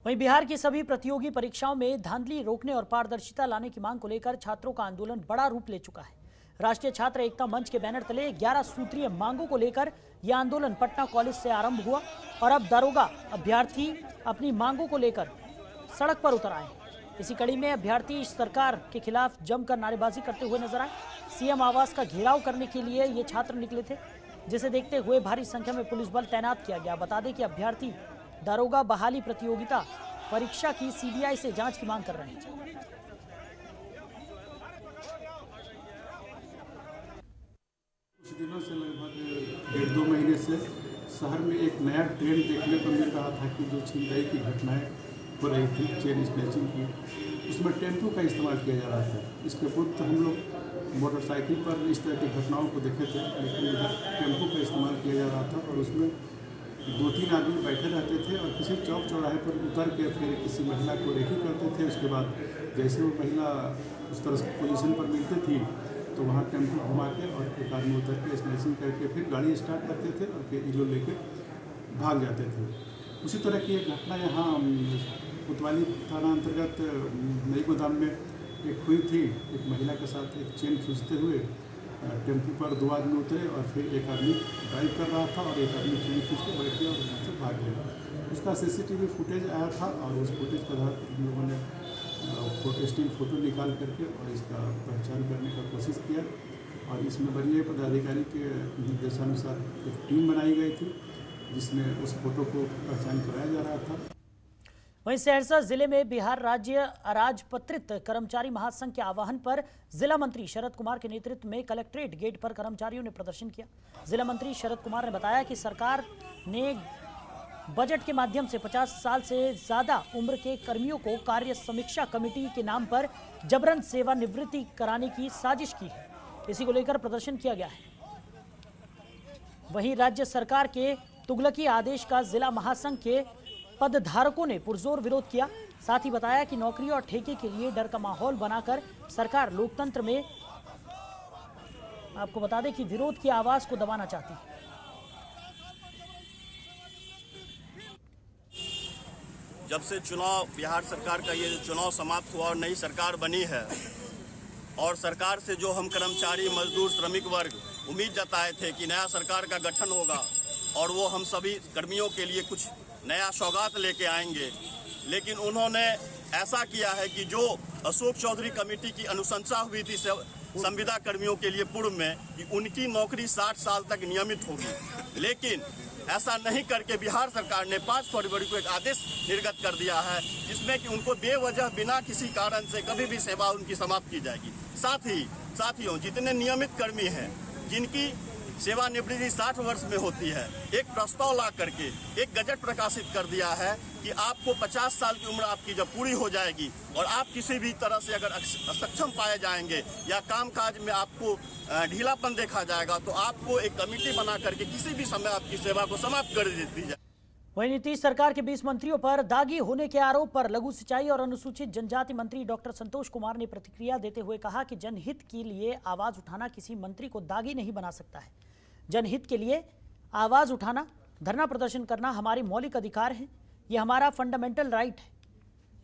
वहीं बिहार की सभी प्रतियोगी परीक्षाओं में धांधली रोकने और पारदर्शिता लाने की मांग को लेकर छात्रों का आंदोलन बड़ा रूप ले चुका है। राष्ट्रीय छात्र एकता मंच के बैनर तले 11 सूत्रीय मांगों को लेकर यह आंदोलन पटना कॉलेज से आरंभ हुआ और अब दारोगा अभ्यर्थी अपनी मांगों को लेकर सड़क पर उतर आए हैं। इसी कड़ी में अभ्यर्थी सरकार के खिलाफ जमकर नारेबाजी करते हुए नजर आए। सीएम आवास का घेराव करने के लिए ये छात्र निकले थे, जिसे देखते हुए भारी संख्या में पुलिस बल तैनात किया गया। बता दें कि अभ्यर्थी दारोगा बहाली प्रतियोगिता परीक्षा की सीबीआई से जांच की मांग कर रहे हैं। कुछ दिनों से लगभग 1.5-2 महीने से शहर में एक नया ट्रेंड देखने को मिल रहा था कि जो छिनतई की घटनाएं हो रही थी, चेन स्नैचिंग की, उसमें टेम्पो का इस्तेमाल किया जा रहा था। इसके पूर्व तो हम लोग मोटरसाइकिल पर इस तरह की घटनाओं को देखे थे, लेकिन टेम्पो का इस्तेमाल किया जा रहा था और उसमें 2-3 आदमी बैठे रहते थे और किसी चौक चौराहे पर उतर के फिर किसी महिला को रेकी करते थे। उसके बाद जैसे वो महिला उस तरह की पोजीशन पर मिलती थी तो वहाँ टेम्पो घुमा के और एक आदमी उतर के स्नैचिंग करके फिर गाड़ी स्टार्ट करते थे और फिर इलो लेके भाग जाते थे। उसी तरह की एक घटना यहाँ कोतवाली थाना अंतर्गत नई गोदाम में एक हुई थी। एक महिला के साथ एक चेन खींचते हुए टेम्पो पर 2 आदमी उतरे और फिर एक आदमी ड्राइव कर रहा था और एक आदमी चेन खींच के बैठ गया और वहाँ से भाग गया। उसका सीसीटीवी फुटेज आया था और उस फुटेज के आधार पर हम लोगों ने स्टिल फोटो निकाल करके और इसका पहचान करने का कोशिश किया और इसमें वरीय पदाधिकारी के निर्देशानुसार एक टीम बनाई गई थी जिसमें उस फोटो को पहचान कराया जा रहा था। वहीं सहरसा जिले में बिहार राज्य अराजपत्रित कर्मचारी महासंघ के आह्वान पर जिला मंत्री शरद कुमार के नेतृत्व में कलेक्ट्रेट गेट पर कर्मचारियों ने प्रदर्शन किया। जिला मंत्री शरद कुमार ने बताया कि सरकार ने बजट के माध्यम से 50 साल से ज्यादा उम्र के कर्मियों को कार्य समीक्षा कमेटी के नाम पर जबरन सेवानिवृत्ति कराने की साजिश की है। इसी को लेकर प्रदर्शन किया गया है। वहीं राज्य सरकार के तुगलकी आदेश का जिला महासंघ के पदधारकों ने पुरजोर विरोध किया। साथ ही बताया कि नौकरी और ठेके के लिए डर का माहौल बनाकर सरकार लोकतंत्र में, आपको बता दें कि विरोध की आवाज को दबाना चाहती है। जब से चुनाव बिहार सरकार का ये चुनाव समाप्त हुआ और नई सरकार बनी है और सरकार से जो हम कर्मचारी, मजदूर, श्रमिक वर्ग उम्मीद जताए थे कि नया सरकार का गठन होगा और वो हम सभी कर्मियों के लिए कुछ नया सौगात लेके आएंगे, लेकिन उन्होंने ऐसा किया है कि जो अशोक चौधरी कमेटी की अनुशंसा हुई थी संविदा कर्मियों के लिए पूर्व में कि उनकी नौकरी 60 साल तक नियमित होगी, लेकिन ऐसा नहीं करके बिहार सरकार ने 5 फरवरी को एक आदेश निर्गत कर दिया है जिसमें कि उनको बेवजह बिना किसी कारण से कभी भी सेवा उनकी समाप्त की जाएगी। साथियों, जितने नियमित कर्मी हैं जिनकी सेवानिवृत्ति 60 वर्ष में होती है, एक प्रस्ताव ला करके एक गजट प्रकाशित कर दिया है कि आपको 50 साल की उम्र आपकी जब पूरी हो जाएगी और आप किसी भी तरह से अगर सक्षम पाए जाएंगे या कामकाज में आपको ढीलापन देखा जाएगा तो आपको एक कमेटी बना करके किसी भी समय आपकी सेवा को समाप्त कर दी जाए। वहीं नीतीश सरकार के 20 मंत्रियों पर दागी होने के आरोप पर लघु सिंचाई और अनुसूचित जनजाति मंत्री डॉक्टर संतोष कुमार ने प्रतिक्रिया देते हुए कहा कि जनहित के लिए आवाज उठाना किसी मंत्री को दागी नहीं बना सकता है। जनहित के लिए आवाज उठाना, धरना प्रदर्शन करना हमारे मौलिक अधिकार है, ये हमारा फंडामेंटल राइट है।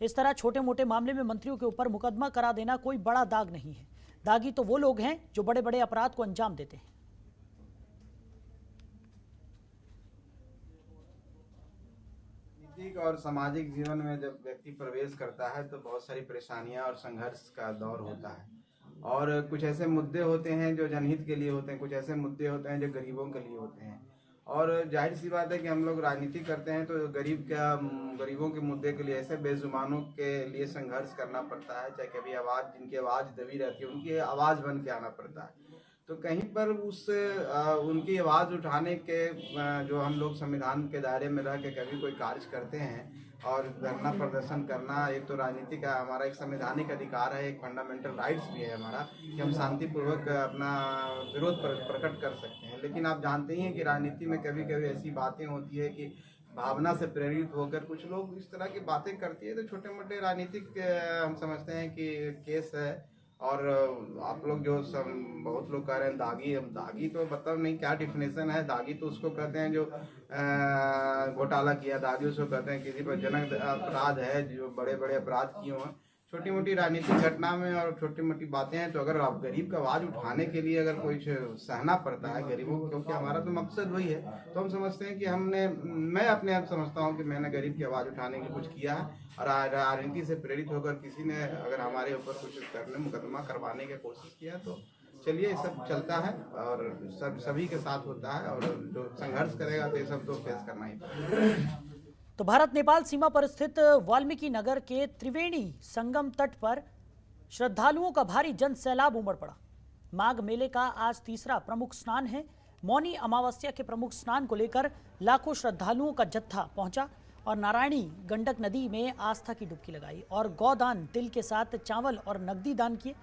इस तरह छोटे मोटे मामले में मंत्रियों के ऊपर मुकदमा करा देना कोई बड़ा दाग नहीं है। दागी तो वो लोग हैं जो बड़े बड़े अपराध को अंजाम देते हैं। और सामाजिक जीवन में जब व्यक्ति प्रवेश करता है तो बहुत सारी परेशानियां और संघर्ष का दौर होता है और कुछ ऐसे मुद्दे होते हैं जो जनहित के लिए होते हैं, कुछ ऐसे मुद्दे होते हैं जो गरीबों के लिए होते हैं। और जाहिर सी बात है कि हम लोग राजनीति करते हैं तो गरीबों के मुद्दे के लिए, ऐसे बेजुबानों के लिए संघर्ष करना पड़ता है। चाहे कभी जिनकी आवाज़ दबी रहती है उनकी आवाज़ बन के आना पड़ता है। तो कहीं पर उनकी आवाज़ उठाने के जो हम लोग संविधान के दायरे में रह के कभी कोई कार्य करते हैं और धरना प्रदर्शन करना, एक तो राजनीति का हमारा एक संवैधानिक अधिकार है, एक फंडामेंटल राइट्स भी है हमारा कि हम शांतिपूर्वक अपना विरोध प्रकट कर सकते हैं। लेकिन आप जानते ही हैं कि राजनीति में कभी कभी ऐसी बातें होती है कि भावना से प्रेरित होकर कुछ लोग इस तरह की बातें करती है। तो छोटे मोटे राजनीतिक हम समझते हैं कि केस है और आप लोग जो सब बहुत लोग कह रहे हैं दागी, अब दागी तो मतलब नहीं क्या डिफिनेशन है। दागी तो उसको कहते हैं जो घोटाला किया, दागी उसको कहते हैं किसी पर जनक अपराध है, जो बड़े बड़े अपराध किए हों। छोटी मोटी राजनीतिक घटना में और छोटी मोटी बातें हैं, तो अगर आप गरीब का आवाज़ उठाने के लिए अगर कोई सहना पड़ता है गरीबों को, क्योंकि हमारा तो मकसद वही है, तो हम समझते हैं कि मैं अपने आप समझता हूँ कि मैंने गरीब की आवाज़ उठाने के कुछ किया है। और राजनीति से प्रेरित होकर किसी ने अगर हमारे ऊपर कुछ करने मुकदमा करवाने की कोशिश किया, तो चलिए ये सब चलता है और सभी के साथ होता है, और जो संघर्ष करेगा तो ये सब तो फेस करना ही पड़ेगा। तो भारत नेपाल सीमा पर स्थित वाल्मीकि नगर के त्रिवेणी संगम तट पर श्रद्धालुओं का भारी जन सैलाब उमड़ पड़ा। माघ मेले का आज तीसरा प्रमुख स्नान है। मौनी अमावस्या के प्रमुख स्नान को लेकर लाखों श्रद्धालुओं का जत्था पहुंचा और नारायणी गंडक नदी में आस्था की डुबकी लगाई और गौदान, तिल के साथ चावल और नकदी दान किए।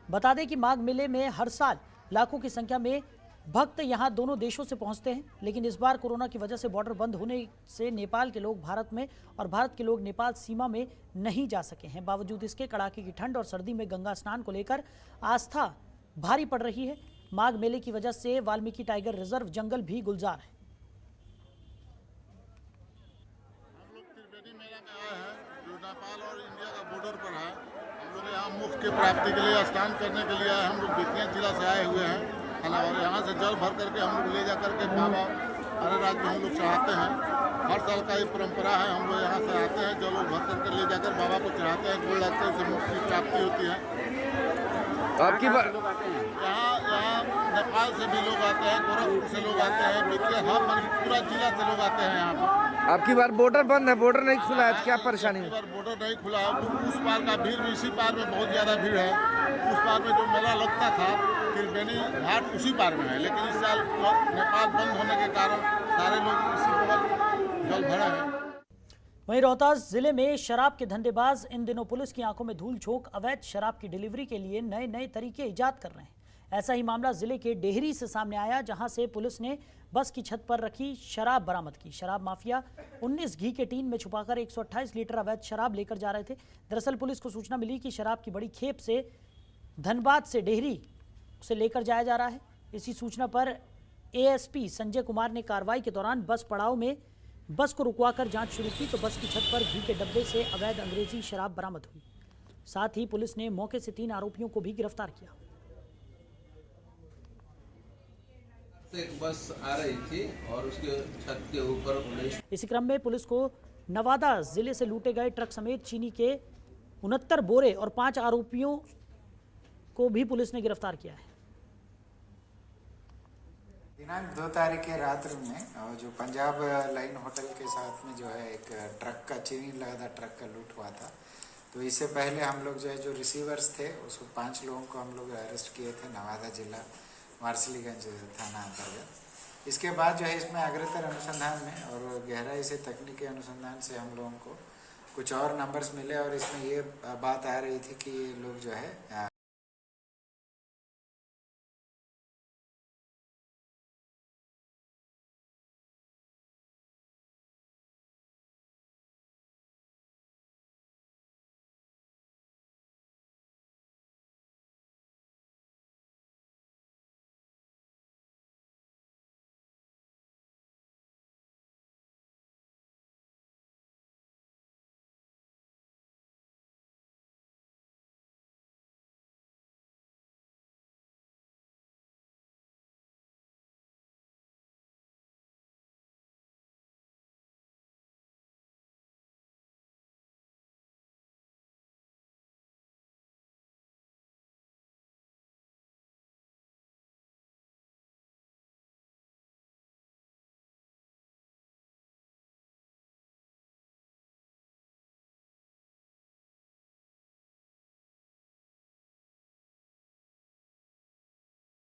बता दें कि माघ मेले में हर साल लाखों की संख्या में भक्त यहां दोनों देशों से पहुंचते हैं, लेकिन इस बार कोरोना की वजह से बॉर्डर बंद होने से नेपाल के लोग भारत में और भारत के लोग नेपाल सीमा में नहीं जा सके हैं। बावजूद इसके कड़ाके की ठंड और सर्दी में गंगा स्नान को लेकर आस्था भारी पड़ रही है। माघ मेले की वजह से वाल्मीकि टाइगर रिजर्व जंगल भी गुलजार है। हम लोग त्रिवेणी मेला में आए हैं, जो नेपाल और इंडिया का बॉर्डर पर है। हम लोग यहाँ मुख की प्राप्ति के लिए स्नान करने के लिए आए। हम लोग बेतिया जिला से आए हुए हैं और यहाँ से जल भर करके हम लोग ले जा करके बाबा अरे राज में हम लोग चढ़ाते हैं। हर साल का ये परंपरा है। हम लोग यहाँ से आते हैं, जल भर करके ले जाकर बाबा को चढ़ाते हैं, गोड़ लगते हैं, मुक्ति की प्राप्ति होती है। आपकी बात यहाँ नेपाल से भी लोग आते हैं, गोरखपुर से लोग आते हैं, बेतिया पूरा जिला से लोग आते हैं यहाँ पर। आपकी बार बॉर्डर बंद है, बॉर्डर नहीं खुला है, क्या परेशानी है? बॉर्डर नहीं खुला है। उस पार का भीड़ भी, इसी पार में बहुत ज़्यादा भीड़ है। उस पार में जो मेला लगता था त्रिवेणी घाट उसी पार में है, लेकिन इस साल नेपाल बंद होने के कारण सारे लोग इसी पर जल भरे हैं। वहीं रोहतास जिले में शराब के धंधेबाज इन दिनों पुलिस की आंखों में धूल झोंक अवैध शराब की डिलीवरी के लिए नए नए तरीके इजाद कर रहे हैं। ऐसा ही मामला जिले के डेहरी से सामने आया, जहां से पुलिस ने बस की छत पर रखी शराब बरामद की। शराब माफिया 19 घी के टीन में छुपाकर 128 लीटर अवैध शराब लेकर जा रहे थे। दरअसल पुलिस को सूचना मिली कि शराब की बड़ी खेप से धनबाद से डेहरी से लेकर जाया जा रहा है। इसी सूचना पर एएसपी संजय कुमार ने कार्रवाई के दौरान बस पड़ाव में बस को रुकवाकर जांच शुरू की, तो बस की छत पर घी के डब्बे से अवैध अंग्रेजी शराब बरामद हुई। साथ ही पुलिस ने मौके से 3 आरोपियों को भी गिरफ्तार किया। एक बस आ रही थी और उसके छत के ऊपर इसी क्रम में पुलिस को नवादा जिले से लूटे गए ट्रक समेत चीनी के 69 बोरे और 5 आरोपियों को भी पुलिस ने गिरफ्तार किया है। दिनांक 2 तारीख के रात्रि में जो पंजाब लाइन होटल के साथ में जो है एक ट्रक का चीनी लगा ट्रक का लूट हुआ था। तो इससे पहले हम लोग जो है जो रिसीवर्स थे उसको 5 लोगों को हम लोग अरेस्ट किए थे नवादा जिला मार्सलीगंज थाना अंतर्गत। इसके बाद जो है इसमें अग्रतर अनुसंधान में और गहराई से तकनीकी अनुसंधान से हम लोगों को कुछ और नंबर्स मिले और इसमें ये बात आ रही थी कि ये लोग जो है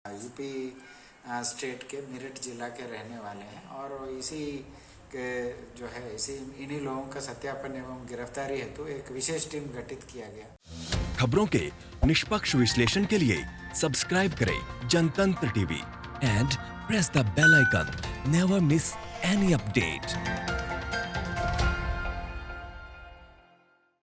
यूपी स्टेट के मेरठ जिला के रहने वाले हैं और इसी के जो है इन्हीं लोगों का सत्यापन एवं गिरफ्तारी हेतु एक विशेष टीम गठित किया गया। खबरों के निष्पक्ष विश्लेषण के लिए सब्सक्राइब करें Janatantra TV and press the bell icon. Never miss any update.